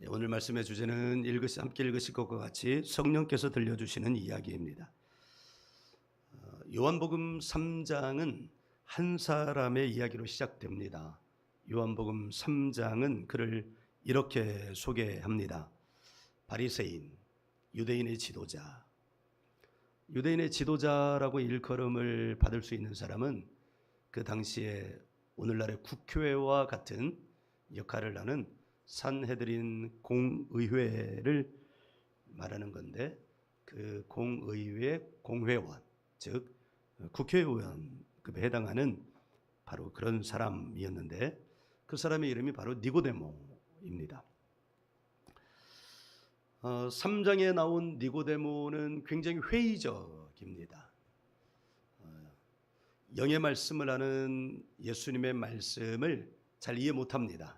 오늘 말씀의 주제는 함께 읽으실 것과 같이 성령께서 들려주시는 이야기입니다. 요한복음 3장은 한 사람의 이야기로 시작됩니다. 요한복음 3장은 그를 이렇게 소개합니다. 바리새인, 유대인의 지도자. 유대인의 지도자라고 일컬음을 받을 수 있는 사람은 그 당시에 오늘날의 국회와 같은 역할을 하는 산헤드린 공의회를 말하는 건데, 그 공의회 공회원, 즉 국회의원급에 해당하는 바로 그런 사람이었는데, 그 사람의 이름이 바로 니고데모입니다. 3장에 나온 니고데모는 굉장히 회의적입니다. 영의 말씀을 하는 예수님의 말씀을 잘 이해 못합니다.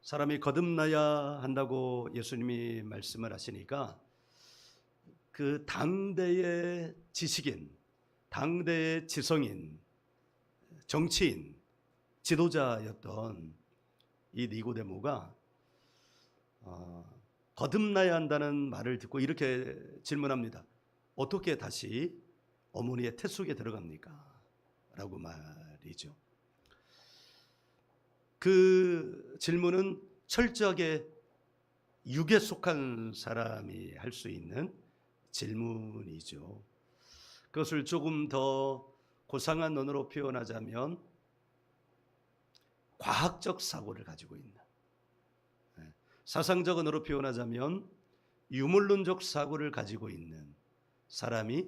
사람이 거듭나야 한다고 예수님이 말씀을 하시니까 그 당대의 지식인, 당대의 지성인, 정치인, 지도자였던 이 니고데모가 거듭나야 한다는 말을 듣고 이렇게 질문합니다. 어떻게 다시 어머니의 태 속에 들어갑니까? 라고 말이죠. 그 질문은 철저하게 육에 속한 사람이 할 수 있는 질문이죠. 그것을 조금 더 고상한 언어로 표현하자면 과학적 사고를 가지고 있는, 사상적 언어로 표현하자면 유물론적 사고를 가지고 있는 사람이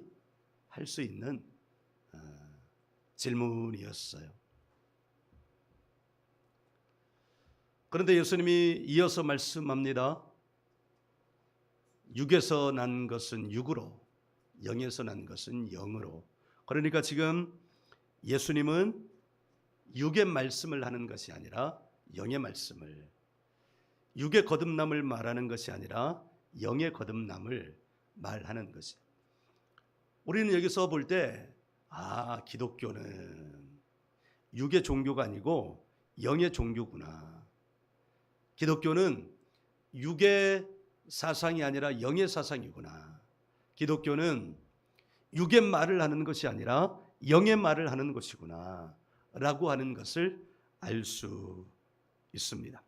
할 수 있는 질문이었어요. 그런데 예수님이 이어서 말씀합니다. 육에서 난 것은 육으로, 영에서 난 것은 영으로. 그러니까 지금 예수님은 육의 말씀을 하는 것이 아니라 영의 말씀을, 육의 거듭남을 말하는 것이 아니라 영의 거듭남을 말하는 것이. 우리는 여기서 볼 때 기독교는 육의 종교가 아니고 영의 종교구나. 기독교는 육의 사상이 아니라 영의 사상이구나. 기독교는 육의 말을 하는 것이 아니라 영의 말을 하는 것이구나 라고 하는 것을 알 수 있습니다.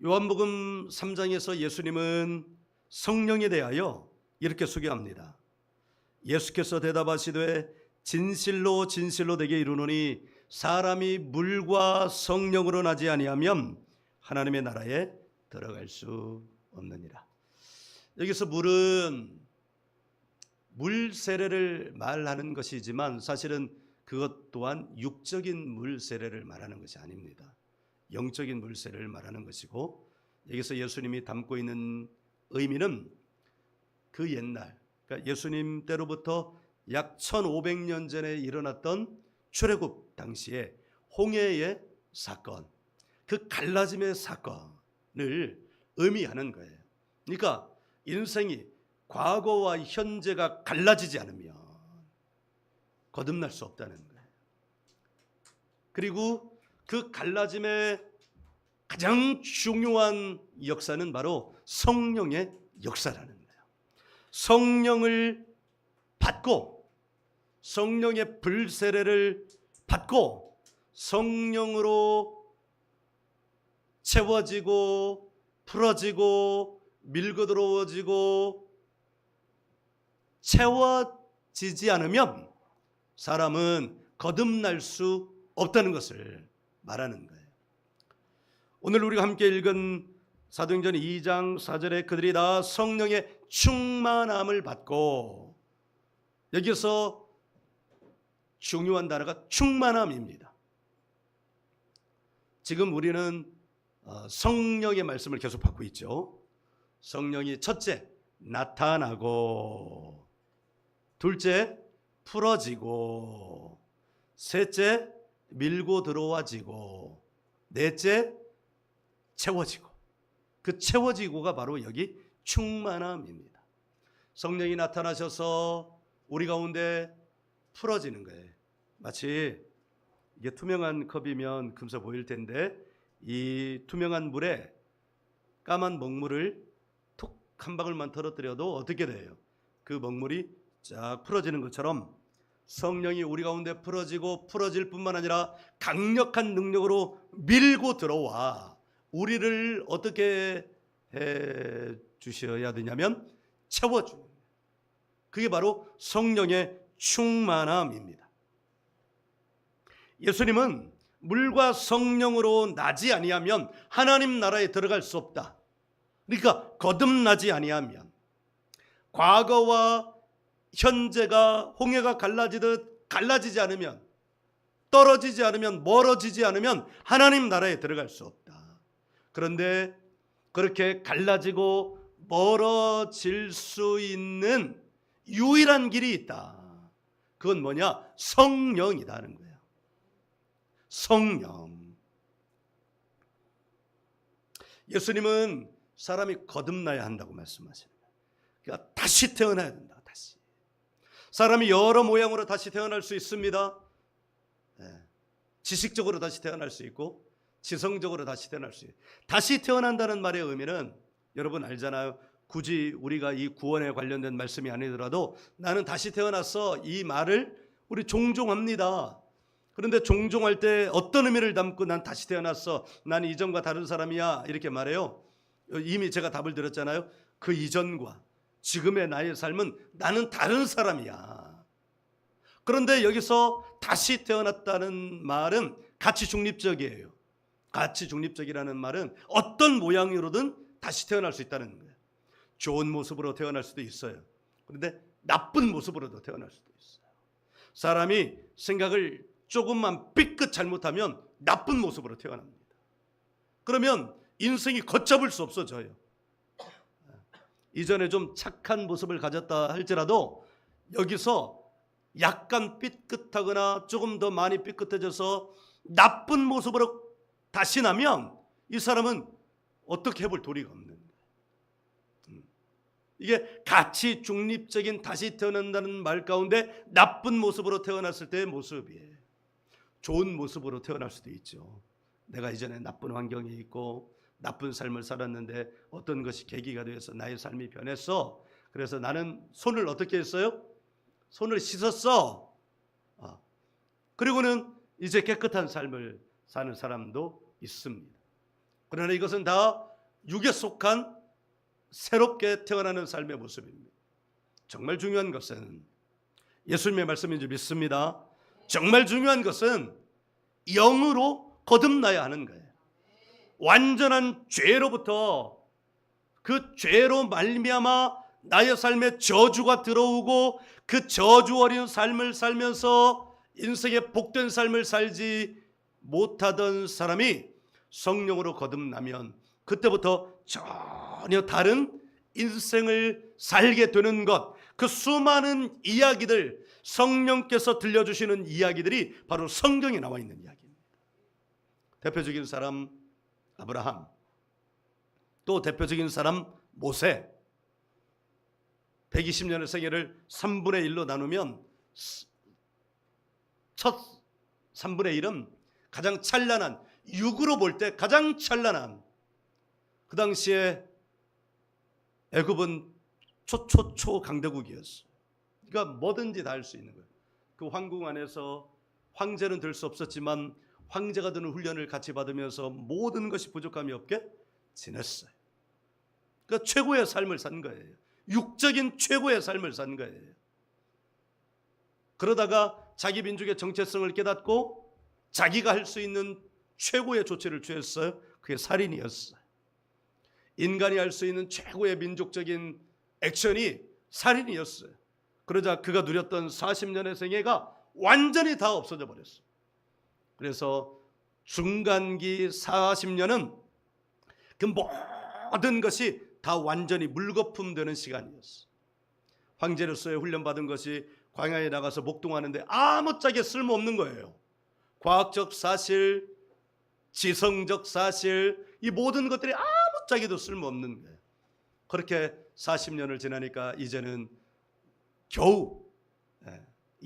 요한복음 3장에서 예수님은 성령에 대하여 이렇게 소개합니다. 예수께서 대답하시되 진실로 진실로 내게 이르노니 사람이 물과 성령으로 나지 아니하면 하나님의 나라에 들어갈 수 없느니라. 여기서 물은 물 세례를 말하는 것이지만 사실은 그것 또한 육적인 물 세례를 말하는 것이 아닙니다. 영적인 물 세례를 말하는 것이고, 여기서 예수님이 담고 있는 의미는 그 옛날, 그러니까 예수님 때로부터 약 1500년 전에 일어났던 출애굽 당시에 홍해의 사건, 그 갈라짐의 사건을 의미하는 거예요. 그러니까 인생이 과거와 현재가 갈라지지 않으면 거듭날 수 없다는 거예요. 그리고 그 갈라짐의 가장 중요한 역사는 바로 성령의 역사라는 거예요. 성령을 받고, 성령의 불세례를 받고, 성령으로 채워지고 풀어지고 밀고들어오지고 채워지지 않으면 사람은 거듭날 수 없다는 것을 말하는 거예요. 오늘 우리가 함께 읽은 사도행전 2장 4절에 그들이 다 성령의 충만함을 받고, 여기서 중요한 단어가 충만함입니다. 지금 우리는 성령의 말씀을 계속 받고 있죠. 성령이 첫째 나타나고, 둘째 풀어지고, 셋째 밀고 들어와지고, 넷째 채워지고. 그 채워지고가 바로 여기 충만함입니다. 성령이 나타나셔서 우리 가운데 풀어지는 거예요. 마치 이게 투명한 컵이면 금세 보일 텐데 이 투명한 물에 까만 먹물을 톡 한 방울만 떨어뜨려도 어떻게 돼요? 그 먹물이 쫙 풀어지는 것처럼 성령이 우리 가운데 풀어질 뿐만 아니라 강력한 능력으로 밀고 들어와 우리를 어떻게 해 주셔야 되냐면 채워주는, 그게 바로 성령의 충만함입니다. 예수님은 물과 성령으로 나지 아니하면 하나님 나라에 들어갈 수 없다. 그러니까 거듭나지 아니하면, 과거와 현재가 홍해가 갈라지듯 갈라지지 않으면, 떨어지지 않으면, 멀어지지 않으면 하나님 나라에 들어갈 수 없다. 그런데 그렇게 갈라지고 멀어질 수 있는 유일한 길이 있다. 그건 뭐냐? 성령이라는 거예요. 성령. 예수님은 사람이 거듭나야 한다고 말씀하십니다. 그러니까 다시 태어나야 된다. 다시. 사람이 여러 모양으로 다시 태어날 수 있습니다. 지식적으로 다시 태어날 수 있고 지성적으로 다시 태어날 수 있고. 다시 태어난다는 말의 의미는 여러분 알잖아요. 굳이 우리가 이 구원에 관련된 말씀이 아니더라도 나는 다시 태어났어, 이 말을 우리 종종 합니다. 그런데 종종 할 때 어떤 의미를 담고 난 다시 태어났어, 난 이전과 다른 사람이야, 이렇게 말해요. 이미 제가 답을 드렸잖아요. 그 이전과 지금의 나의 삶은 나는 다른 사람이야. 그런데 여기서 다시 태어났다는 말은 가치 중립적이에요. 가치 중립적이라는 말은 어떤 모양으로든 다시 태어날 수 있다는 거예요. 좋은 모습으로 태어날 수도 있어요. 그런데 나쁜 모습으로도 태어날 수도 있어요. 사람이 생각을 조금만 삐끗 잘못하면 나쁜 모습으로 태어납니다. 그러면 인생이 걷잡을 수 없어져요. 이전에 좀 착한 모습을 가졌다 할지라도 여기서 약간 삐끗하거나 조금 더 많이 삐끗해져서 나쁜 모습으로 다시 나면 이 사람은 어떻게 해볼 도리가 없는 거예요. 이게 가치 중립적인 다시 태어난다는 말 가운데 나쁜 모습으로 태어났을 때의 모습이에요. 좋은 모습으로 태어날 수도 있죠. 내가 이전에 나쁜 환경에 있고 나쁜 삶을 살았는데 어떤 것이 계기가 되어서 나의 삶이 변했어. 그래서 나는 손을 어떻게 했어요? 손을 씻었어. 그리고는 이제 깨끗한 삶을 사는 사람도 있습니다. 그러나 이것은 다 육에 속한 새롭게 태어나는 삶의 모습입니다. 정말 중요한 것은 예수님의 말씀인 줄 믿습니다. 정말 중요한 것은 영으로 거듭나야 하는 거예요. 완전한 죄로부터, 그 죄로 말미암아 나의 삶에 저주가 들어오고 그 저주 어린 삶을 살면서 인생의 복된 삶을 살지 못하던 사람이 성령으로 거듭나면 그때부터 전혀 다른 인생을 살게 되는 것, 그 수많은 이야기들, 성령께서 들려주시는 이야기들이 바로 성경에 나와 있는 이야기입니다. 대표적인 사람 아브라함, 또 대표적인 사람 모세. 120년의 생애를 3분의 1로 나누면 첫 3분의 1은 가장 찬란한, 육으로 볼 때 가장 찬란한, 그 당시에 애굽은 초초초 강대국이었어요. 그러니까 뭐든지 다 할 수 있는 거예요. 그 황궁 안에서 황제는 될 수 없었지만 황제가 되는 훈련을 같이 받으면서 모든 것이 부족함이 없게 지냈어요. 그러니까 최고의 삶을 산 거예요. 육적인 최고의 삶을 산 거예요. 그러다가 자기 민족의 정체성을 깨닫고 자기가 할 수 있는 최고의 조치를 취했어요. 그게 살인이었어요. 인간이 할 수 있는 최고의 민족적인 액션이 살인이었어요. 그러자 그가 누렸던 40년의 생애가 완전히 다 없어져 버렸어요. 그래서 중간기 40년은 그 모든 것이 다 완전히 물거품 되는 시간이었어요. 황제로서의 훈련받은 것이 광야에 나가서 목동하는데 아무짝에 쓸모없는 거예요. 과학적 사실, 지성적 사실, 이 모든 것들이 아무짝에도 쓸모없는 거예요. 그렇게 40년을 지나니까 이제는 겨우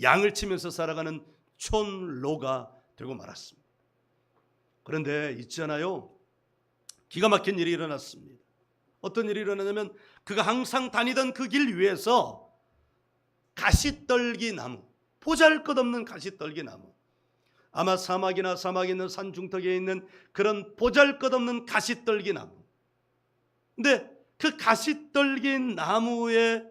양을 치면서 살아가는 촌로가 되고 말았습니다. 그런데 있잖아요, 기가 막힌 일이 일어났습니다. 어떤 일이 일어나냐면 그가 항상 다니던 그 길 위에서 가시떨기 나무, 보잘것없는 가시떨기 나무, 아마 사막이나 사막에 있는 산 중턱에 있는 그런 보잘것없는 가시떨기 나무. 근데 그 가시떨기 나무에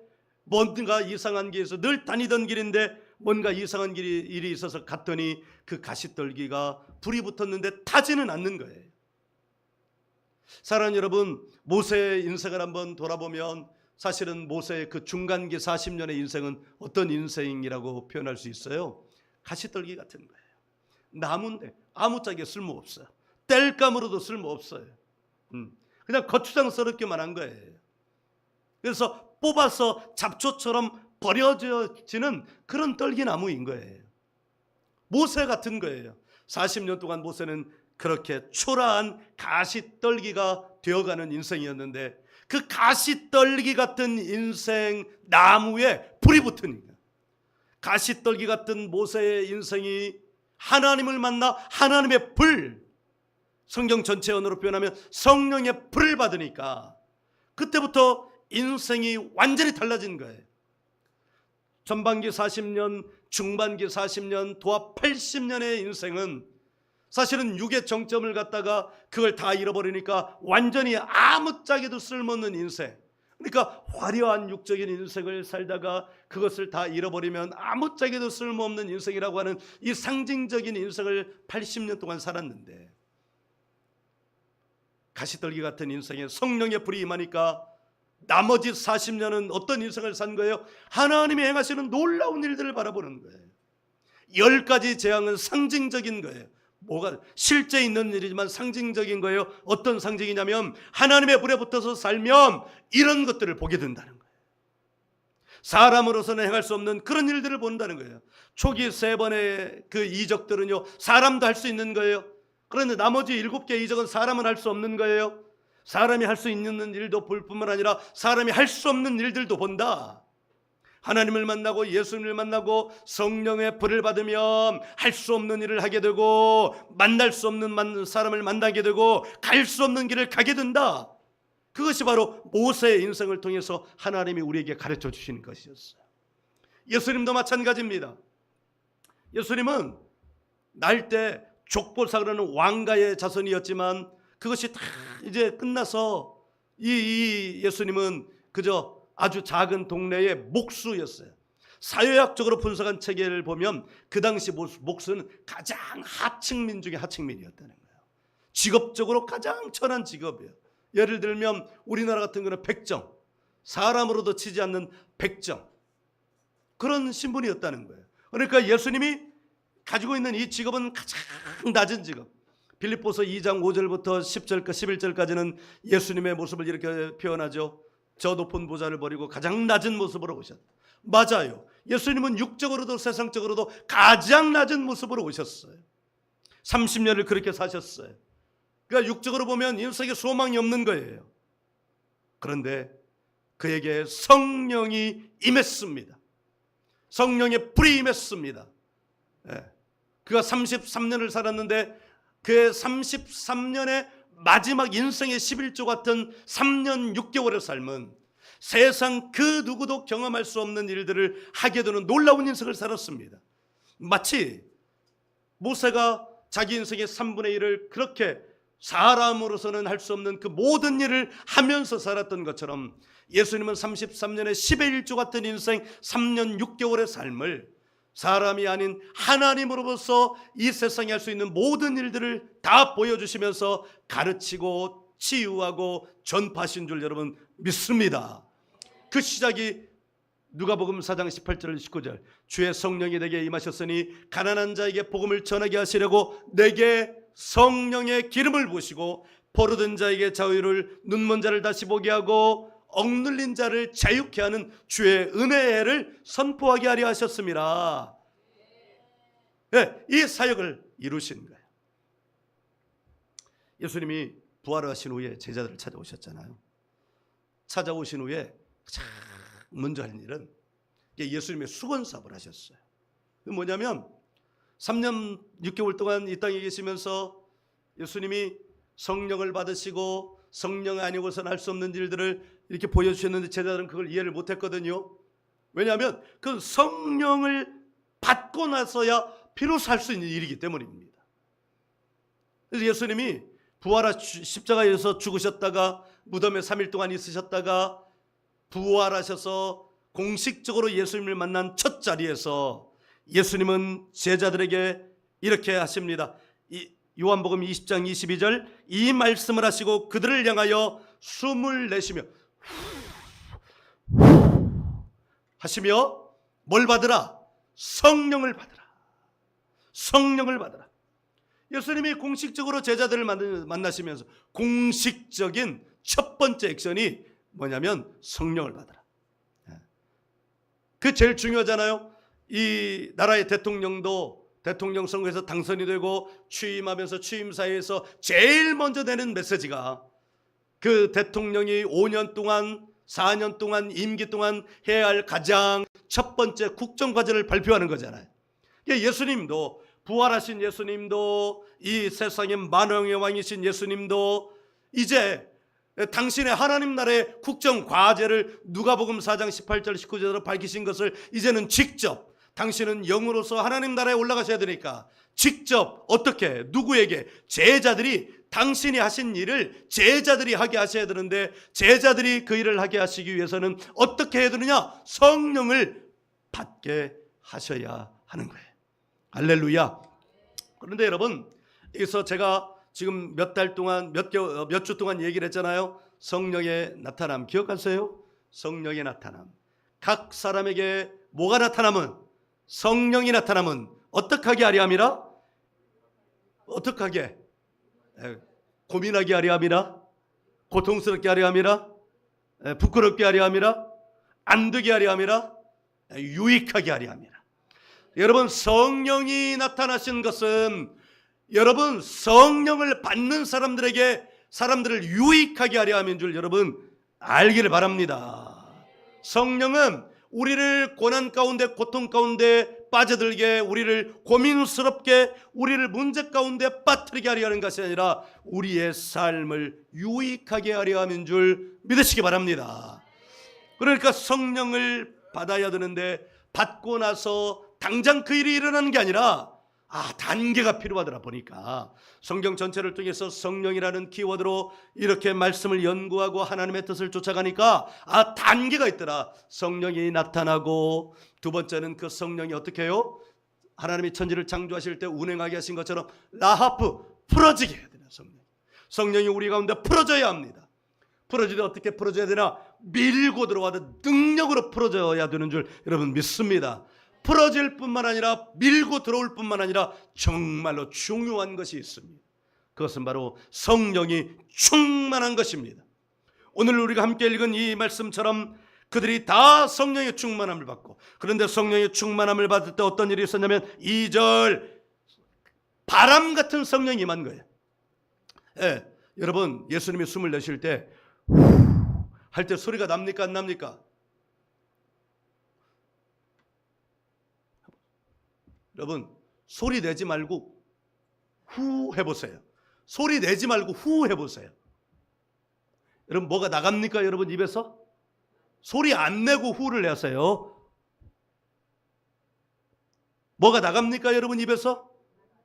뭔가 이상한 길에서 늘 다니던 길인데 뭔가 이상한 일이 있어서 갔더니 그 가시떨기가 불이 붙었는데 타지는 않는 거예요. 사랑하는 여러분, 모세의 인생을 한번 돌아보면 사실은 모세의 그 중간기 40년의 인생은 어떤 인생이라고 표현할 수 있어요? 가시떨기 같은 거예요. 나무인데 아무짝에 쓸모없어요. 땔감으로도 쓸모없어요. 그냥 거추장스럽기만 한 거예요. 그래서 뽑아서 잡초처럼 버려지는 그런 떨기나무인 거예요. 모세 같은 거예요. 40년 동안 모세는 그렇게 초라한 가시떨기가 되어가는 인생이었는데 그 가시떨기 같은 인생 나무에 불이 붙으니까 가시떨기 같은 모세의 인생이 하나님을 만나 하나님의 불, 성경 전체 언어로 표현하면 성령의 불을 받으니까 그때부터 인생이 완전히 달라진 거예요. 전반기 40년, 중반기 40년, 도합 80년의 인생은 사실은 육의 정점을 갖다가 그걸 다 잃어버리니까 완전히 아무짝에도 쓸모없는 인생. 그러니까 화려한 육적인 인생을 살다가 그것을 다 잃어버리면 아무짝에도 쓸모없는 인생이라고 하는 이 상징적인 인생을 80년 동안 살았는데 가시떨기 같은 인생에 성령의 불이 임하니까 나머지 40년은 어떤 인생을 산 거예요? 하나님이 행하시는 놀라운 일들을 바라보는 거예요. 10가지 재앙은 상징적인 거예요. 뭐가 실제 있는 일이지만 상징적인 거예요. 어떤 상징이냐면 하나님의 불에 붙어서 살면 이런 것들을 보게 된다는 거예요. 사람으로서는 행할 수 없는 그런 일들을 본다는 거예요. 초기 3번의 그 이적들은요, 사람도 할 수 있는 거예요. 그런데 나머지 7개 이적은 사람은 할 수 없는 거예요. 사람이 할 수 있는 일도 볼 뿐만 아니라 사람이 할 수 없는 일들도 본다. 하나님을 만나고 예수님을 만나고 성령의 불을 받으면 할 수 없는 일을 하게 되고 만날 수 없는 사람을 만나게 되고 갈 수 없는 길을 가게 된다. 그것이 바로 모세의 인생을 통해서 하나님이 우리에게 가르쳐 주시는 것이었어요. 예수님도 마찬가지입니다. 예수님은 날 때 족보사라는 왕가의 자손이었지만 그것이 다 이제 끝나서 이 예수님은 그저 아주 작은 동네의 목수였어요. 사회학적으로 분석한 체계를 보면 그 당시 목수는 가장 하층민 중에 하층민이었다는 거예요. 직업적으로 가장 천한 직업이에요. 예를 들면 우리나라 같은 경우는 백정, 사람으로도 치지 않는 백정, 그런 신분이었다는 거예요. 그러니까 예수님이 가지고 있는 이 직업은 가장 낮은 직업. 빌립보서 2장 5절부터 10절, 11절까지는 예수님의 모습을 이렇게 표현하죠. 저 높은 보좌를 버리고 가장 낮은 모습으로 오셨다. 맞아요. 예수님은 육적으로도 세상적으로도 가장 낮은 모습으로 오셨어요. 30년을 그렇게 사셨어요. 그러니까 육적으로 보면 인생에 소망이 없는 거예요. 그런데 그에게 성령이 임했습니다. 성령의 불이 임했습니다. 그가 33년을 살았는데 그의 33년의 마지막 인생의 11조 같은 3년 6개월의 삶은 세상 그 누구도 경험할 수 없는 일들을 하게 되는 놀라운 인생을 살았습니다. 마치 모세가 자기 인생의 3분의 1을 그렇게 사람으로서는 할 수 없는 그 모든 일을 하면서 살았던 것처럼 예수님은 33년의 10의 1조 같은 인생 3년 6개월의 삶을 사람이 아닌 하나님으로부터 이 세상에 할 수 있는 모든 일들을 다 보여주시면서 가르치고 치유하고 전파하신 줄 여러분 믿습니다. 그 시작이 누가복음 4장 18절 19절 주의 성령이 내게 임하셨으니 가난한 자에게 복음을 전하게 하시려고 내게 성령의 기름을 부으시고 포로된 자에게 자유를, 눈먼 자를 다시 보게 하고 억눌린 자를 자유케 하는 주의 은혜를 선포하게 하려 하셨습니다. 네, 이 사역을 이루신 거예요. 예수님이 부활하신 후에 제자들을 찾아오셨잖아요. 찾아오신 후에 가장 먼저 한 일은 예수님의 수건 사업을 하셨어요. 그 뭐냐면 3년 6개월 동안 이 땅에 계시면서 예수님이 성령을 받으시고 성령 아니고서는 할 수 없는 일들을 이렇게 보여주셨는데 제자들은 그걸 이해를 못했거든요. 왜냐하면 그 성령을 받고 나서야 비로소 할 수 있는 일이기 때문입니다. 그래서 예수님이 십자가에서 죽으셨다가 무덤에 3일 동안 있으셨다가 부활하셔서 공식적으로 예수님을 만난 첫 자리에서 예수님은 제자들에게 이렇게 하십니다. 요한복음 20장 22절, 이 말씀을 하시고 그들을 향하여 숨을 내쉬며 하시며 뭘 받으라? 성령을 받으라. 성령을 받으라. 예수님이 공식적으로 제자들을 만나시면서 공식적인 첫 번째 액션이 뭐냐면 성령을 받으라. 그 제일 중요하잖아요. 이 나라의 대통령도 대통령 선거에서 당선이 되고 취임하면서 취임사에서 제일 먼저 내는 메시지가 그 대통령이 5년 동안 4년 동안 임기 동안 해야 할 가장 첫 번째 국정과제를 발표하는 거잖아요. 예수님도 부활하신 예수님도 이 세상의 만왕의 왕이신 예수님도 이제 당신의 하나님 나라의 국정과제를 누가복음 4장 18절 19절로 밝히신 것을 이제는 직접 당신은 영으로서 하나님 나라에 올라가셔야 되니까 직접 어떻게 누구에게 제자들이 당신이 하신 일을 제자들이 하게 하셔야 되는데 제자들이 그 일을 하게 하시기 위해서는 어떻게 해야 되느냐? 성령을 받게 하셔야 하는 거예요. 할렐루야. 그런데 여러분 여기서 제가 지금 몇 달 동안 몇 주 동안 얘기를 했잖아요. 성령의 나타남 기억하세요? 성령의 나타남. 각 사람에게 뭐가 나타나면 성령이 나타나면 어떻게 하게 하려 함이라? 어떻게 하게? 고민하게 하려 함이라? 고통스럽게 하려 함이라? 부끄럽게 하려 함이라? 안 되게 하려 함이라? 유익하게 하려 함이라. 여러분 성령이 나타나신 것은 여러분 성령을 받는 사람들을 유익하게 하려 함인 줄 여러분 알기를 바랍니다. 성령은 우리를 고난 가운데 고통 가운데 빠져들게 우리를 고민스럽게 우리를 문제 가운데 빠뜨리게 하려 하는 것이 아니라 우리의 삶을 유익하게 하려 함인 줄 믿으시기 바랍니다. 그러니까 성령을 받아야 되는데 받고 나서 당장 그 일이 일어나는 게 아니라 단계가 필요하더라 보니까 성경 전체를 통해서 성령이라는 키워드로 이렇게 말씀을 연구하고 하나님의 뜻을 쫓아가니까 단계가 있더라. 성령이 나타나고 두 번째는 그 성령이 어떻게 해요? 하나님이 천지를 창조하실 때 운행하게 하신 것처럼 라하프 풀어지게 해야 되나 성령이 우리 가운데 풀어져야 합니다. 풀어질 때 어떻게 풀어져야 되나? 밀고 들어와도 능력으로 풀어져야 되는 줄 여러분 믿습니다. 풀어질 뿐만 아니라 밀고 들어올 뿐만 아니라 정말로 중요한 것이 있습니다. 그것은 바로 성령이 충만한 것입니다. 오늘 우리가 함께 읽은 이 말씀처럼 그들이 다 성령의 충만함을 받고 그런데 성령의 충만함을 받을 때 어떤 일이 있었냐면 2절 바람 같은 성령이 임한 거예요. 여러분 예수님이 숨을 내쉴 때 할 때 소리가 납니까 안 납니까? 여러분 소리 내지 말고 후 해보세요. 소리 내지 말고 후 해보세요. 여러분 뭐가 나갑니까 여러분 입에서? 소리 안 내고 후를 내세요. 뭐가 나갑니까 여러분 입에서?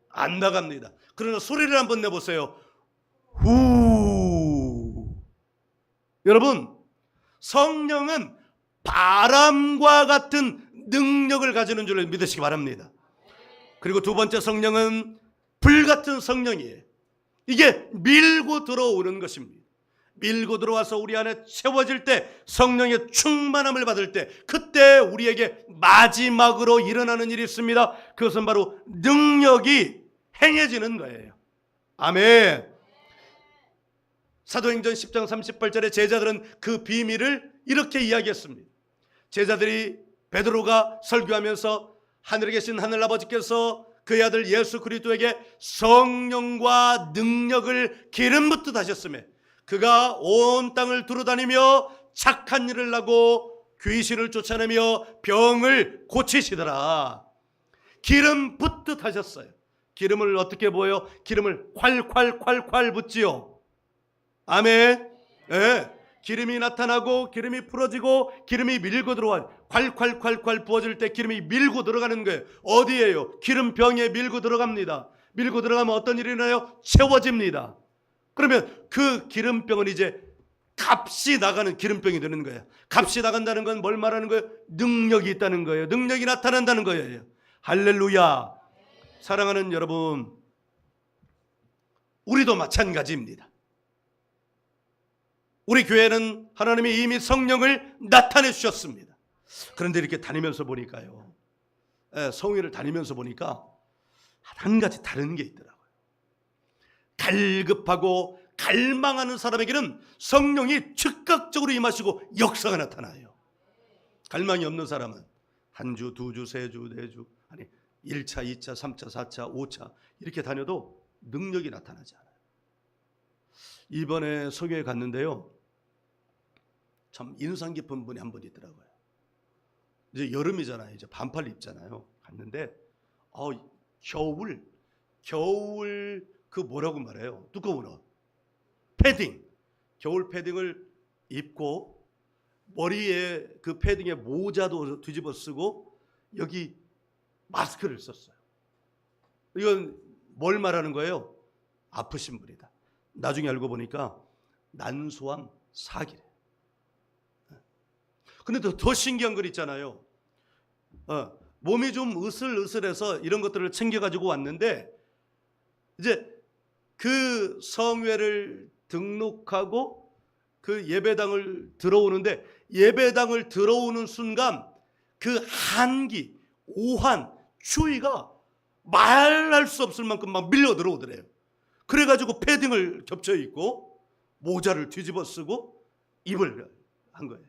안 나갑니다. 그러나 소리를 한번 내보세요. 후. 여러분 성령은 바람과 같은 능력을 가지는 줄 믿으시기 바랍니다. 그리고 두 번째 성령은 불같은 성령이에요. 이게 밀고 들어오는 것입니다. 밀고 들어와서 우리 안에 채워질 때 성령의 충만함을 받을 때 그때 우리에게 마지막으로 일어나는 일이 있습니다. 그것은 바로 능력이 행해지는 거예요. 아멘. 사도행전 10장 38절에 제자들은 그 비밀을 이렇게 이야기했습니다. 제자들이 베드로가 설교하면서 하늘에 계신 하늘아버지께서 그의 아들 예수 그리스도에게 성령과 능력을 기름 붓듯 하셨으며 그가 온 땅을 두루다니며 착한 일을 하고 귀신을 쫓아내며 병을 고치시더라. 기름 붓듯 하셨어요. 기름을 어떻게 부어요? 기름을 콸콸콸콸 붓지요. 아멘. 예. 기름이 나타나고 기름이 풀어지고 기름이 밀고 들어와. 콸콸콸콸 부어질 때 기름이 밀고 들어가는 거예요. 어디에요? 기름병에 밀고 들어갑니다. 밀고 들어가면 어떤 일이 일어나요? 채워집니다. 그러면 그 기름병은 이제 값이 나가는 기름병이 되는 거예요. 값이 나간다는 건 뭘 말하는 거예요? 능력이 있다는 거예요. 능력이 나타난다는 거예요. 할렐루야. 사랑하는 여러분, 우리도 마찬가지입니다. 우리 교회는 하나님이 이미 성령을 나타내 주셨습니다. 그런데 이렇게 다니면서 보니까요, 성회를 다니면서 보니까 한 가지 다른 게 있더라고요. 갈급하고 갈망하는 사람에게는 성령이 즉각적으로 임하시고 역사가 나타나요. 갈망이 없는 사람은 한 주, 두 주, 세 주, 네 주, 아니 1차, 2차, 3차, 4차, 5차 이렇게 다녀도 능력이 나타나지 않아요. 이번에 성회에 갔는데요, 참 인상 깊은 분이 한 분 있더라고요. 이제 여름이잖아요. 이제 반팔 입잖아요. 갔는데 겨울 그 뭐라고 말해요? 두꺼운 옷, 패딩, 겨울 패딩을 입고 머리에 그 패딩에 모자도 뒤집어 쓰고 여기 마스크를 썼어요. 이건 뭘 말하는 거예요? 아프신 분이다. 나중에 알고 보니까 난소암 4기래. 근데 더 신기한 거 있잖아요. 몸이 좀 으슬으슬해서 이런 것들을 챙겨가지고 왔는데, 이제 그 성회를 등록하고 그 예배당을 들어오는데, 예배당을 들어오는 순간 그 한기, 오한, 추위가 말할 수 없을 만큼 막 밀려 들어오더래요. 그래가지고 패딩을 겹쳐 입고 모자를 뒤집어 쓰고 입을 한 거예요.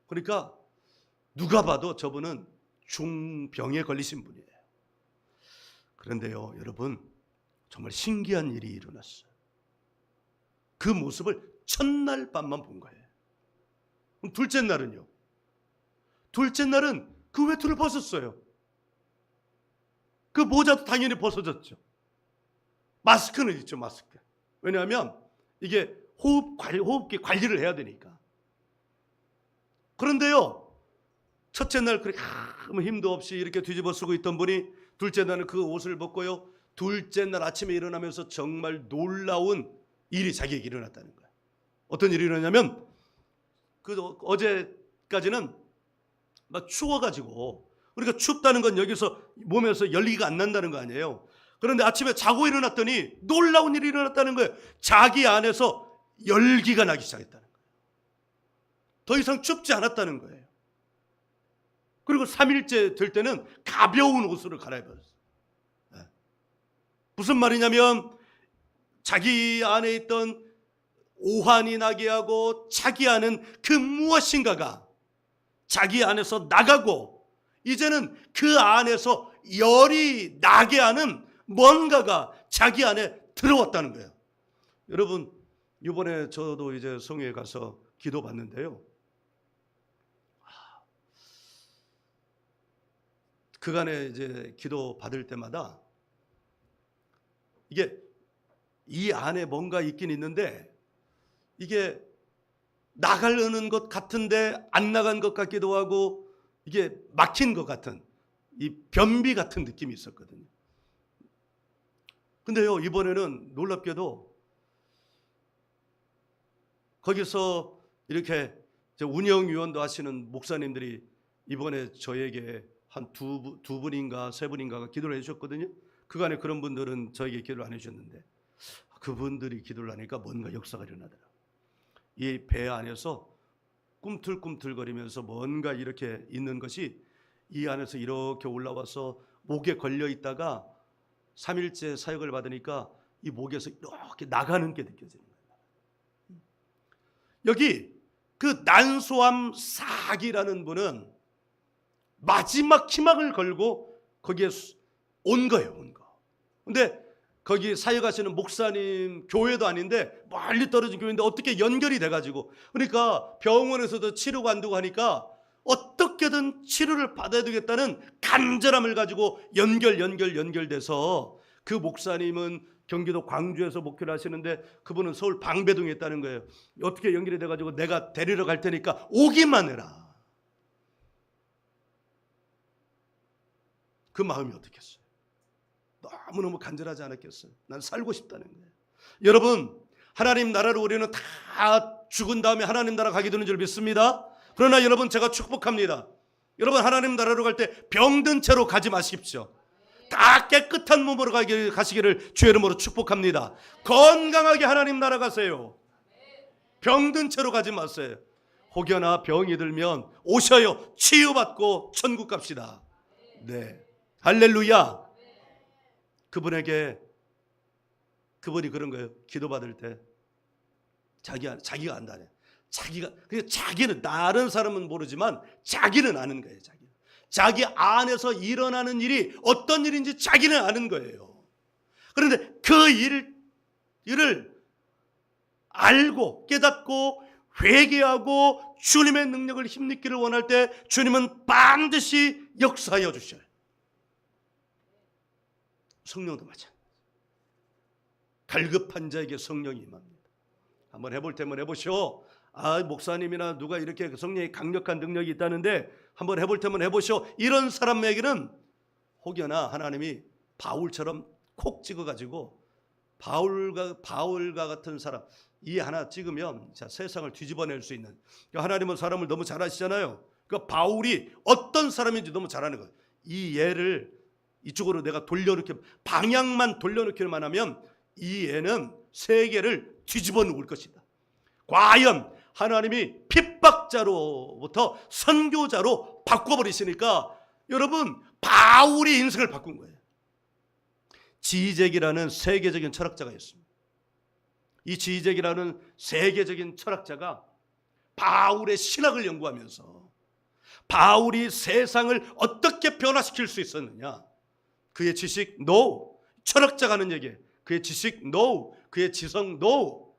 그러니까 누가 봐도 저분은 중병에 걸리신 분이에요. 그런데요, 여러분, 정말 신기한 일이 일어났어요. 그 모습을 첫날 밤만 본 거예요. 그럼 둘째 날은요? 둘째 날은 그 외투를 벗었어요. 그 모자도 당연히 벗어졌죠. 마스크는 있죠, 마스크. 왜냐하면 이게 호흡기 관리를 해야 되니까. 그런데요, 첫째 날 그렇게 아무 힘도 없이 이렇게 뒤집어 쓰고 있던 분이 둘째 날은 그 옷을 벗고요, 둘째 날 아침에 일어나면서 정말 놀라운 일이 자기에게 일어났다는 거예요. 어떤 일이 일어나냐면, 어제까지는 막 추워가지고, 우리가 춥다는 건 여기서 몸에서 열기가 안 난다는 거 아니에요. 그런데 아침에 자고 일어났더니 놀라운 일이 일어났다는 거예요. 자기 안에서 열기가 나기 시작했다는 거예요. 더 이상 춥지 않았다는 거예요. 그리고 3일째 될 때는 가벼운 옷으로 갈아입었어요. 무슨 말이냐면, 자기 안에 있던 오한이 나게 하고 자기 안은 그 무엇인가가 자기 안에서 나가고, 이제는 그 안에서 열이 나게 하는 뭔가가 자기 안에 들어왔다는 거예요. 여러분, 이번에 저도 이제 성회에 가서 기도 받는데요, 그간에 이제 기도 받을 때마다 이게 이 안에 뭔가 있긴 있는데, 이게 나가려는 것 같은데 안 나간 것 같기도 하고, 이게 막힌 것 같은 이 변비 같은 느낌이 있었거든요. 근데요, 이번에는 놀랍게도 거기서 이렇게 운영위원도 하시는 목사님들이 이번에 저에게 한 두 분인가 세 분인가가 기도를 해주셨거든요. 그간에 그런 분들은 저에게 기도를 안 해주셨는데, 그분들이 기도를 하니까 뭔가 역사가 일어나더라고요. 이 배 안에서 꿈틀꿈틀거리면서 뭔가 이렇게 있는 것이 이 안에서 이렇게 올라와서 목에 걸려 있다가 3일째 사역을 받으니까 이 목에서 이렇게 나가는 게 느껴지는 거예요. 여기 그 난소암 4기라는 분은 마지막 희망을 걸고 거기에 온 거예요, 온 거. 근데 거기 사역하시는 목사님 교회도 아닌데 멀리 떨어진 교회인데 어떻게 연결이 돼가지고, 그러니까 병원에서도 치료가 안 되고 하니까 어떻게든 치료를 받아야 되겠다는 간절함을 가지고 연결돼서 그 목사님은 경기도 광주에서 목회를 하시는데 그분은 서울 방배동에 있다는 거예요. 어떻게 연결이 돼가지고 내가 데리러 갈 테니까 오기만 해라. 그 마음이 어떻겠어요? 너무너무 간절하지 않았겠어요? 난 살고 싶다는 거예요. 여러분, 하나님 나라로 우리는 다 죽은 다음에 하나님 나라 가게 되는 줄 믿습니다. 그러나 여러분, 제가 축복합니다. 여러분, 하나님 나라로 갈 때 병든 채로 가지 마십시오. 다 깨끗한 몸으로 가시기를 주의 이름으로 축복합니다. 건강하게 하나님 나라 가세요. 병든 채로 가지 마세요. 혹여나 병이 들면 오셔요. 치유받고 천국 갑시다. 네, 할렐루야. 그분이 그런 거예요. 기도받을 때 자기가 안다네. 자기는, 다른 사람은 모르지만 자기는 아는 거예요. 자기 안에서 일어나는 일이 어떤 일인지 자기는 아는 거예요. 그런데 그 일을 알고 깨닫고 회개하고 주님의 능력을 힘입기를 원할 때 주님은 반드시 역사하여 주셔요. 성령도 마찬가지. 갈급한 자에게 성령이 임합니다. 한번 해볼 때면 해보시오. 목사님이나 누가 이렇게 성령의 강력한 능력이 있다는데 한번 해볼 때면 해보시오. 이런 사람에게는 혹여나 하나님이 바울처럼 콕 찍어가지고 바울과 같은 사람 이 하나 찍으면 세상을 뒤집어낼 수 있는, 하나님은 사람을 너무 잘 아시잖아요. 그 바울이 어떤 사람인지 너무 잘 아는 거예요. 이 얘를 이쪽으로 내가 방향만 돌려놓기만 하면 이 애는 세계를 뒤집어 놓을 것이다. 과연 하나님이 핍박자로부터 선교자로 바꿔버리시니까 여러분, 바울이 인생을 바꾼 거예요. 지이잭이라는 세계적인 철학자가 있습니다. 이 지이잭이라는 세계적인 철학자가 바울의 신학을 연구하면서 바울이 세상을 어떻게 변화시킬 수 있었느냐, 그의 지식 no, 철학자가 하는 얘기예요. 그의 지식 no, 그의 지성 no.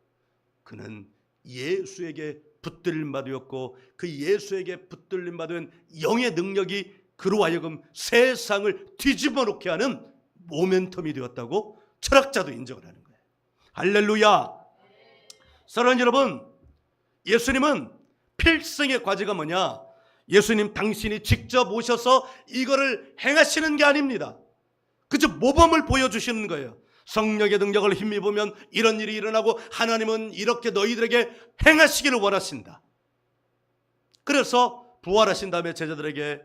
그는 예수에게 붙들림 받으었고 그 예수에게 붙들림 받은 영의 능력이 그로 하여금 세상을 뒤집어 놓게 하는 모멘텀이 되었다고 철학자도 인정을 하는 거예요. 할렐루야. 사랑하는 여러분, 예수님은 필승의 과제가 뭐냐? 예수님 당신이 직접 오셔서 이거를 행하시는 게 아닙니다. 그저 모범을 보여주시는 거예요. 성령의 능력을 힘입으면 이런 일이 일어나고 하나님은 이렇게 너희들에게 행하시기를 원하신다. 그래서 부활하신 다음에 제자들에게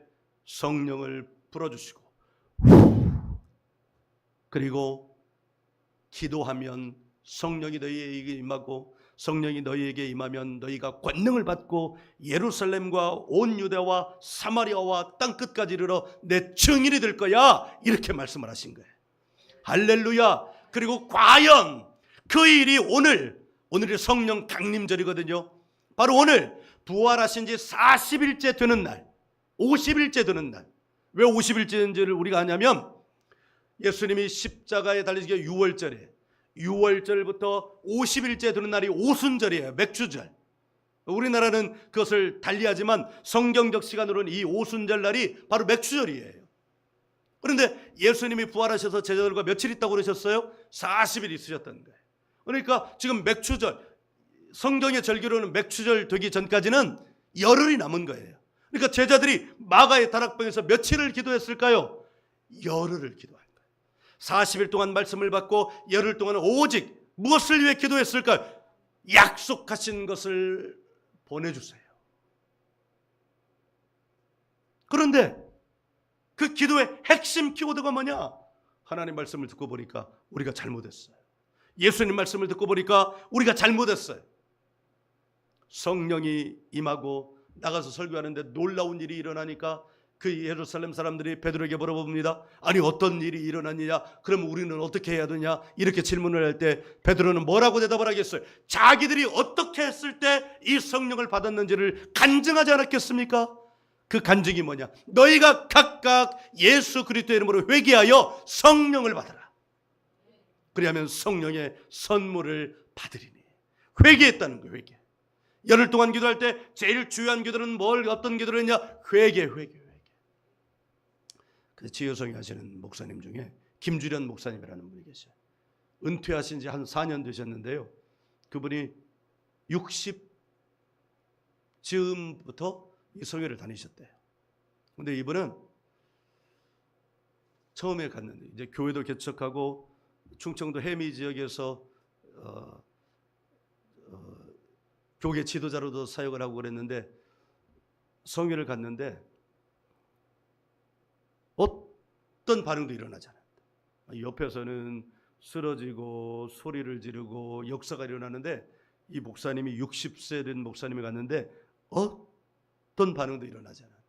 성령을 불어주시고, 그리고 기도하면 성령이 너희에게 임하고 성령이 너희에게 임하면 너희가 권능을 받고 예루살렘과 온 유대와 사마리아와 땅끝까지 이르러 내 증인이 될 거야, 이렇게 말씀을 하신 거예요. 할렐루야. 그리고 과연 그 일이 오늘이 성령 강림절이거든요. 바로 오늘 부활하신 지 40일째 되는 날, 50일째 되는 날. 왜 50일째인지를 우리가 아냐면 예수님이 십자가에 달리시기 6월절이에요. 6월절부터 50일째 되는 날이 오순절이에요. 맥주절. 우리나라는 그것을 달리하지만 성경적 시간으로는 이 오순절 날이 바로 맥주절이에요. 그런데 예수님이 부활하셔서 제자들과 며칠 있다고 그러셨어요? 40일 있으셨던 거예요. 그러니까 지금 맥주절, 성경의 절기로는 맥주절 되기 전까지는 열흘이 남은 거예요. 그러니까 제자들이 마가의 다락방에서 며칠을 기도했을까요? 열흘을 기도한 거예요. 40일 동안 말씀을 받고 열흘 동안 오직 무엇을 위해 기도했을까요? 약속하신 것을 보내주세요. 그런데 그 기도의 핵심 키워드가 뭐냐? 하나님 말씀을 듣고 보니까 우리가 잘못했어요. 예수님 말씀을 듣고 보니까 우리가 잘못했어요. 성령이 임하고 나가서 설교하는데 놀라운 일이 일어나니까 그 예루살렘 사람들이 베드로에게 물어봅니다. 아니 어떤 일이 일어났느냐? 그럼 우리는 어떻게 해야 되냐? 이렇게 질문을 할 때 베드로는 뭐라고 대답을 하겠어요? 자기들이 어떻게 했을 때 이 성령을 받았는지를 간증하지 않았겠습니까? 그 간증이 뭐냐? 너희가 각각 예수 그리스도의 이름으로 회개하여 성령을 받아라. 그리하면 성령의 선물을 받으리니. 회개했다는 거예요. 회개. 열흘 동안 기도할 때 제일 중요한 기도는 어떤 기도를 했냐? 회개. 그래서 지효성이 하시는 목사님 중에 김주련 목사님이라는 분이 계셔요. 은퇴하신 지 한 4년 되셨는데요. 그분이 60 즈음부터 이 성회를 다니셨대요. 근데 이분은 처음에 갔는데 이제 교회도 개척하고 충청도 해미 지역에서 교계 지도자로도 사역을 하고 그랬는데 성회를 갔는데 어떤 반응도 일어나지 않았다. 옆에서는 쓰러지고 소리를 지르고 역사가 일어나는데 이 목사님이 60세 된 목사님이 갔는데 어떤 반응도 일어나지 않았다.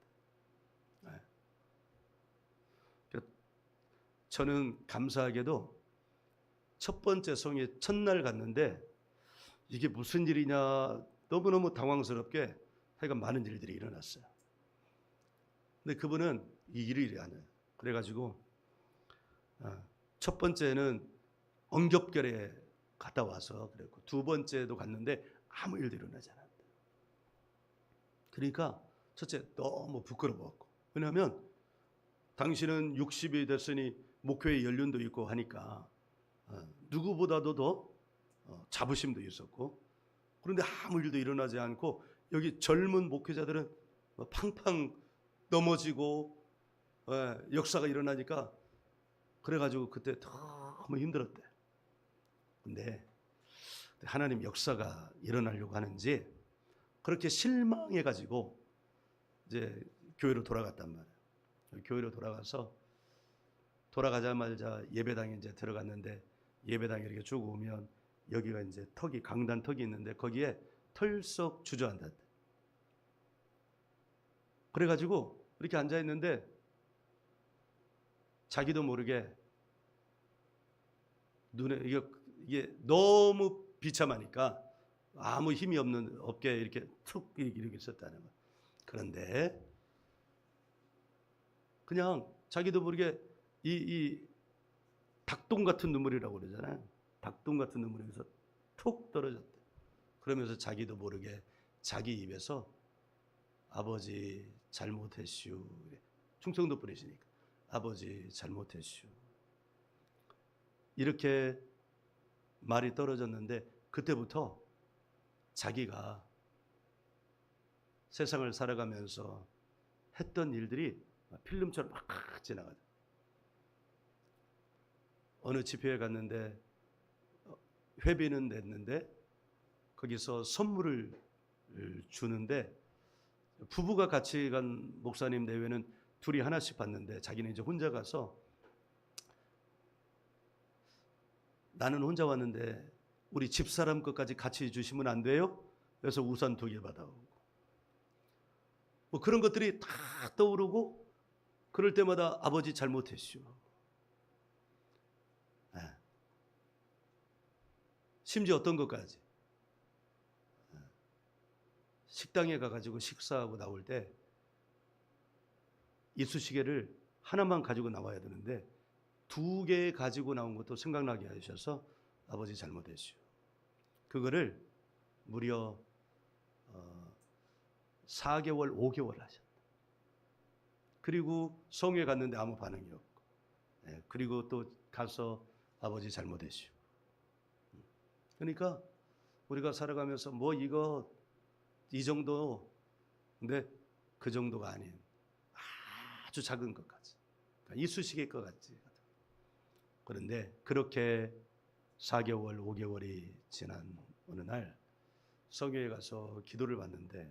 저는 감사하게도 첫 번째 성회 첫날 갔는데 이게 무슨 일이냐 너무너무 당황스럽게 하여간 많은 일들이 일어났어요. 근데 그분은 이 일을 안 해요. 그래가지고 첫 번째는 엉겹결에 갔다 와서 그랬고 두 번째도 갔는데 아무 일도 일어나지 않았다. 그러니까 첫째 너무 부끄러웠고, 왜냐하면 당신은 60이 됐으니 목회의 연륜도 있고 하니까 누구보다도 더 자부심도 있었고, 그런데 아무 일도 일어나지 않고 여기 젊은 목회자들은 팡팡 넘어지고 역사가 일어나니까 그래가지고 그때 너무 힘들었대. 근데 하나님 역사가 일어나려고 하는지 그렇게 실망해가지고 이제 교회로 돌아갔단 말이에요. 교회로 돌아가자마자 예배당에 이제 들어갔는데 예배당에 이렇게 쭉 오면 여기가 이제 턱이 강단 턱이 있는데 거기에 털썩 주저앉았대. 그래가지고 이렇게 앉아 있는데 자기도 모르게 눈에 이게 너무 비참하니까 아무 힘이 없는 어깨에 이렇게 툭 이렇게 있었다는 거예요. 그런데 그냥 자기도 모르게 이 닭똥 같은 눈물이라고 그러잖아요. 닭똥 같은 눈물에서 툭 떨어졌대. 그러면서 자기도 모르게 자기 입에서 아버지 잘못했슈. 충청도 분이시니까 아버지 잘못했슈. 이렇게 말이 떨어졌는데 그때부터 자기가 세상을 살아가면서 했던 일들이 필름처럼 막 지나가죠. 어느 집회에 갔는데 회비는 냈는데 거기서 선물을 주는데 부부가 같이 간 목사님 내외는 둘이 하나씩 받는데 자기는 이제 혼자 가서 나는 혼자 왔는데 우리 집사람 것까지 같이 주시면 안 돼요? 그래서 우산 2개 받아오고 뭐 그런 것들이 다 떠오르고 그럴 때마다 아버지 잘못했슈. 심지어 어떤 것까지 식당에 가가지고 식사하고 나올 때 이쑤시개를 하나만 가지고 나와야 되는데 2개 가지고 나온 것도 생각나게 하셔서 아버지 잘못했슈. 그거를 무려 4개월, 5개월 하셨다. 그리고 성회에 갔는데 아무 반응이 없고, 그리고 또 가서 아버지 잘못했슈. 그러니까 우리가 살아가면서 뭐 이거 이 정도, 근데 그 정도가 아닌 아주 작은 것까지, 그러니까 이쑤시개 것 같지. 그런데 그렇게 4개월, 5개월이 지난 어느 날 성회에 가서 기도를 받는데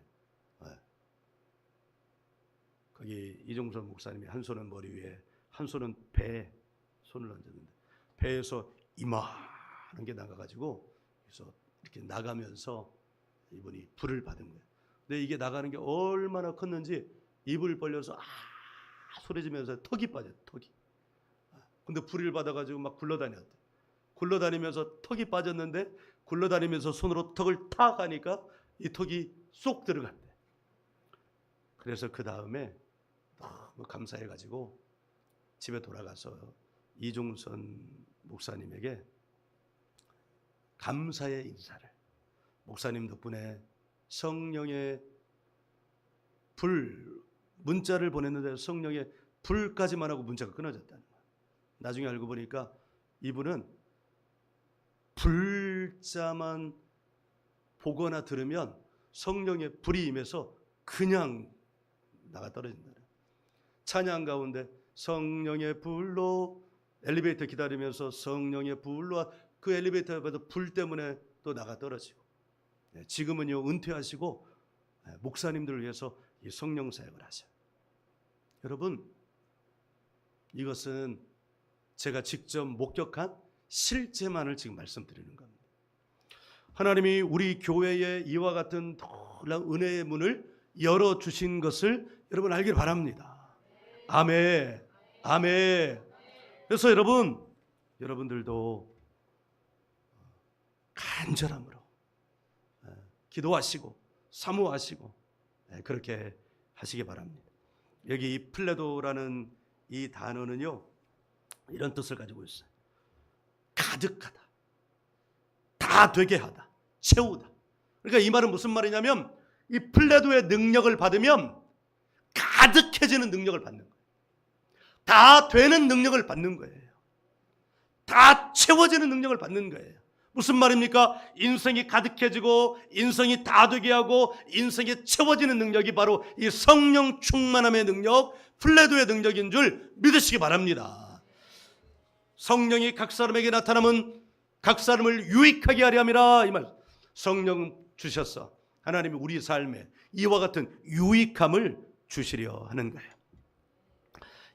거기 이종선 목사님이 한 손은 머리 위에 한 손은 배에 손을 얹었는데 배에서 이만한 게 나가가지고 그래서 이렇게 나가면서 이분이 불을 받은 거예요. 근데 이게 나가는 게 얼마나 컸는지 입을 벌려서 소리지면서 턱이 빠졌어요. 턱이. 근데 불을 받아가지고 막 굴러다녔대. 굴러다니면서 턱이 빠졌는데 굴러다니면서 손으로 턱을 탁 하니까 이 턱이 쏙 들어갔대. 그래서 그 다음에 너무 감사해가지고 집에 돌아가서 이종선 목사님에게 감사의 인사를, 목사님 덕분에 성령의 불, 문자를 보냈는데 성령의 불까지만 하고 문자가 끊어졌다는 거예요. 나중에 알고 보니까 이분은 불자만 보거나 들으면 성령의 불이 임해서 그냥 나가 떨어진다. 찬양 가운데 성령의 불로 엘리베이터 기다리면서 성령의 불로 그 엘리베이터 옆에서 불 때문에 또 나가 떨어지고, 지금은요 은퇴하시고 목사님들을 위해서 이 성령 사역을 하셔요. 여러분, 이것은 제가 직접 목격한 실제만을 지금 말씀드리는 겁니다. 하나님이 우리 교회에 이와 같은 놀라운 은혜의 문을 열어주신 것을 여러분 알길 바랍니다. 아멘, 아멘. 그래서 여러분들도 간절함으로 기도하시고 사모하시고 그렇게 하시기 바랍니다. 여기 이 플레도라는 이 단어는요 이런 뜻을 가지고 있어요. 가득하다, 다 되게 하다, 채우다. 그러니까 이 말은 무슨 말이냐면 이 플레도의 능력을 받으면 가득해지는 능력을 받는 거예요. 다 되는 능력을 받는 거예요. 다 채워지는 능력을 받는 거예요. 무슨 말입니까? 인생이 가득해지고 인생이 다 되게 하고 인생이 채워지는 능력이 바로 이 성령 충만함의 능력, 플레도의 능력인 줄 믿으시기 바랍니다. 성령이 각 사람에게 나타나면 각 사람을 유익하게 하려 함이라. 이 말, 성령 주셨어. 하나님이 우리 삶에 이와 같은 유익함을 주시려 하는 거예요.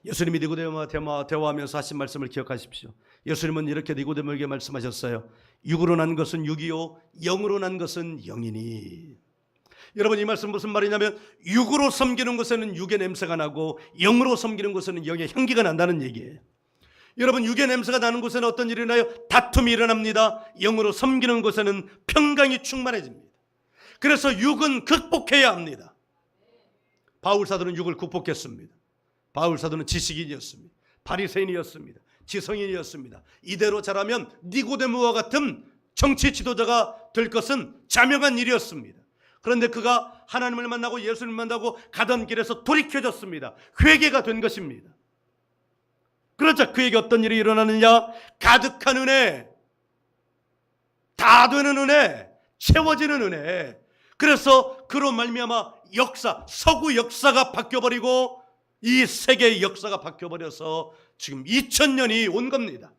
예수님이 니고데모와 대화하면서 하신 말씀을 기억하십시오. 예수님은 이렇게 니고데모에게 말씀하셨어요. 육으로 난 것은 육이요 영으로 난 것은 영이니. 여러분, 이 말씀 무슨 말이냐면 육으로 섬기는 것에는 육의 냄새가 나고 영으로 섬기는 것에는 영의 향기가 난다는 얘기예요. 여러분, 육의 냄새가 나는 곳에는 어떤 일이 일어나요? 다툼이 일어납니다. 영으로 섬기는 곳에는 평강이 충만해집니다. 그래서 육은 극복해야 합니다. 바울 사도는 육을 극복했습니다. 바울 사도는 지식인이었습니다. 바리새인이었습니다. 지성인이었습니다. 이대로 자라면 니고데모와 같은 정치 지도자가 될 것은 자명한 일이었습니다. 그런데 그가 하나님을 만나고 예수님을 만나고 가던 길에서 돌이켜졌습니다. 회개가 된 것입니다. 그러자 그에게 어떤 일이 일어나느냐? 가득한 은혜, 다 되는 은혜, 채워지는 은혜. 그래서 그로 말미암아 역사, 서구 역사가 바뀌어버리고 이 세계의 역사가 바뀌어버려서 지금 2000년이 온 겁니다.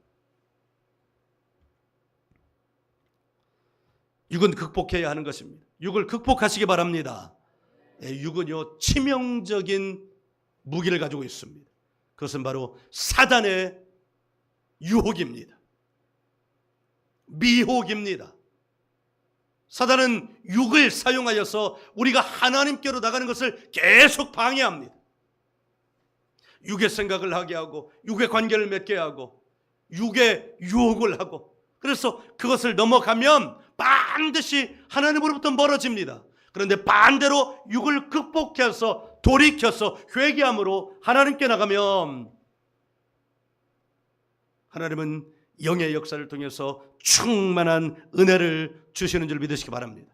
육은 극복해야 하는 것입니다. 육을 극복하시기 바랍니다. 육은요 치명적인 무기를 가지고 있습니다. 그것은 바로 사단의 유혹입니다. 미혹입니다. 사단은 육을 사용하여서 우리가 하나님께로 나가는 것을 계속 방해합니다. 육의 생각을 하게 하고 육의 관계를 맺게 하고 육의 유혹을 하고, 그래서 그것을 넘어가면 반드시 하나님으로부터 멀어집니다. 그런데 반대로 육을 극복해서 돌이켜서 회개함으로 하나님께 나가면 하나님은 영의 역사를 통해서 충만한 은혜를 주시는 줄 믿으시기 바랍니다.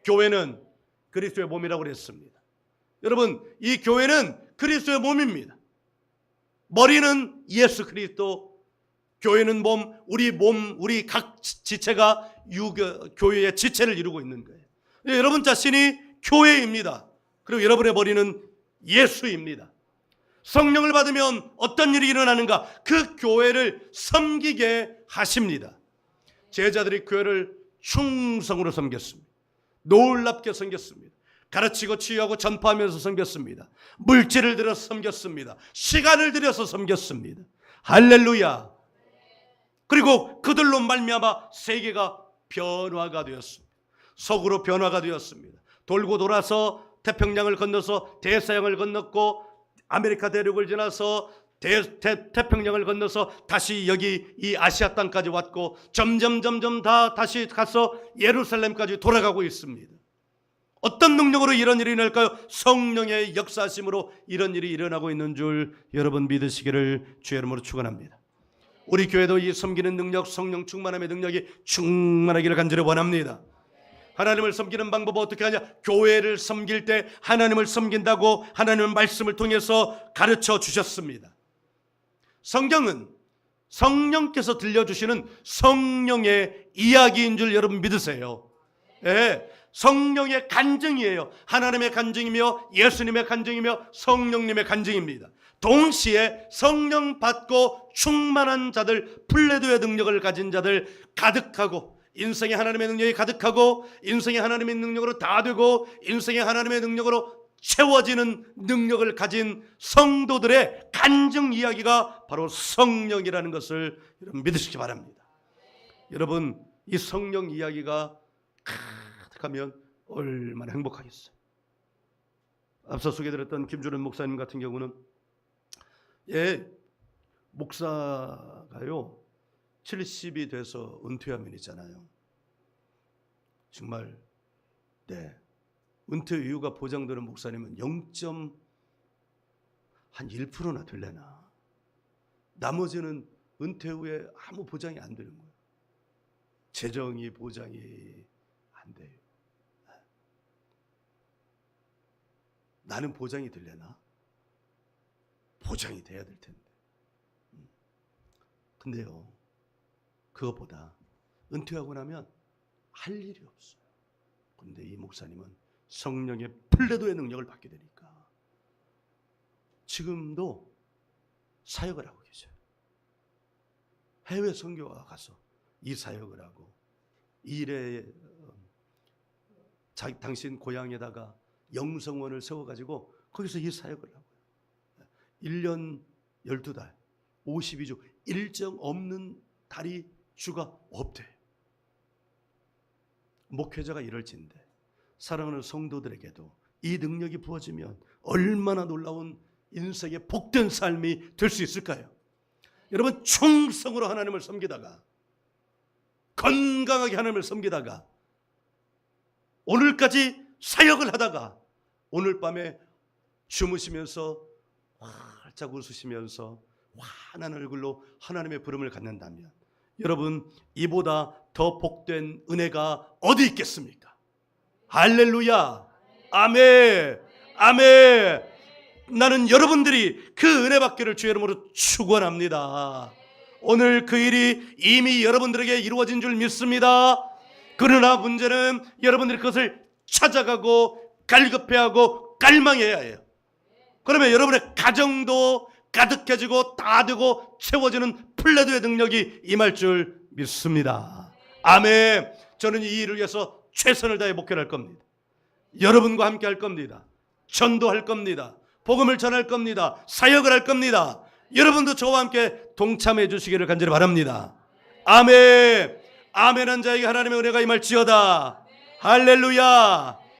교회는 그리스도의 몸이라고 그랬습니다. 여러분, 이 교회는 그리스도의 몸입니다. 머리는 예수 그리스도, 교회는 몸, 우리 각 지체가 교회의 지체를 이루고 있는 거예요. 여러분 자신이 교회입니다. 그리고 여러분의 머리는 예수입니다. 성령을 받으면 어떤 일이 일어나는가? 그 교회를 섬기게 하십니다. 제자들이 교회를 충성으로 섬겼습니다. 놀랍게 섬겼습니다. 가르치고 치유하고 전파하면서 섬겼습니다. 물질을 들여서 섬겼습니다. 시간을 들여서 섬겼습니다. 할렐루야. 그리고 그들로 말미암아 세계가 변화가 되었습니다. 서구로 변화가 되었습니다. 돌고 돌아서 태평양을 건너서 대서양을 건넜고 아메리카 대륙을 지나서 태평양을 건너서 다시 여기 이 아시아 땅까지 왔고 점점 다 다시 가서 예루살렘까지 돌아가고 있습니다. 어떤 능력으로 이런 일이 일어날까요? 성령의 역사하심으로 이런 일이 일어나고 있는 줄 여러분 믿으시기를 주의 이름으로 축원합니다. 우리 교회도 이 섬기는 능력, 성령 충만함의 능력이 충만하기를 간절히 원합니다. 하나님을 섬기는 방법은 어떻게 하냐? 교회를 섬길 때 하나님을 섬긴다고 하나님의 말씀을 통해서 가르쳐 주셨습니다. 성경은 성령께서 들려주시는 성령의 이야기인 줄 여러분 믿으세요. 예, 성령의 간증이에요. 하나님의 간증이며 예수님의 간증이며 성령님의 간증입니다. 동시에 성령 받고 충만한 자들, 플레도의 능력을 가진 자들, 가득하고 인생에 하나님의 능력이 가득하고 인생에 하나님의 능력으로 다 되고 인생에 하나님의 능력으로 채워지는 능력을 가진 성도들의 간증 이야기가 바로 성령이라는 것을 여러분 믿으시기 바랍니다. 여러분, 이 성령 이야기가 가득하면 얼마나 행복하겠어요. 앞서 소개드렸던 김준원 목사님 같은 경우는 목사가요 70이 돼서 은퇴하면 있잖아요. 정말 은퇴 이유가 보장되는 목사님은 0.1%나 될래나. 나머지는 은퇴 후에 아무 보장이 안 되는 거예요. 재정이 보장이 안 돼요. 나는 보장이 될래나? 보장이 돼야 될 텐데. 근데요, 그것보다 은퇴하고 나면 할 일이 없어요. 그런데 이 목사님은 성령의 플레도의 능력을 받게 되니까 지금도 사역을 하고 계셔요. 해외 선교가 가서 이 사역을 하고 이 일에 당신 고향에다가 영성원을 세워가지고 거기서 이 사역을 하고요. 1년 12달 52주 일정 없는 달이 주가 없대. 목회자가 이럴진데 사랑하는 성도들에게도 이 능력이 부어지면 얼마나 놀라운 인생의 복된 삶이 될 수 있을까요? 여러분, 충성으로 하나님을 섬기다가 건강하게 하나님을 섬기다가 오늘까지 사역을 하다가 오늘 밤에 주무시면서 활짝 웃으시면서 환한 얼굴로 하나님의 부름을 갖는다면 여러분, 이보다 더 복된 은혜가 어디 있겠습니까? 할렐루야. 아멘. 아멘. 나는 여러분들이 그 은혜 받기를 주의 이름으로 축원합니다. 오늘 그 일이 이미 여러분들에게 이루어진 줄 믿습니다. 그러나 문제는 여러분들이 그것을 찾아가고 갈급해하고 갈망해야 해요. 그러면 여러분의 가정도 가득해지고 다 되고 채워지는 플레도의 능력이 임할 줄 믿습니다. 아멘. 저는 이 일을 위해서 최선을 다해 목회를 할 겁니다. 여러분과 함께 할 겁니다. 전도할 겁니다. 복음을 전할 겁니다. 사역을 할 겁니다. 여러분도 저와 함께 동참해 주시기를 간절히 바랍니다. 아멘. 아멘한 자에게 하나님의 은혜가 임할지어다. 할렐루야.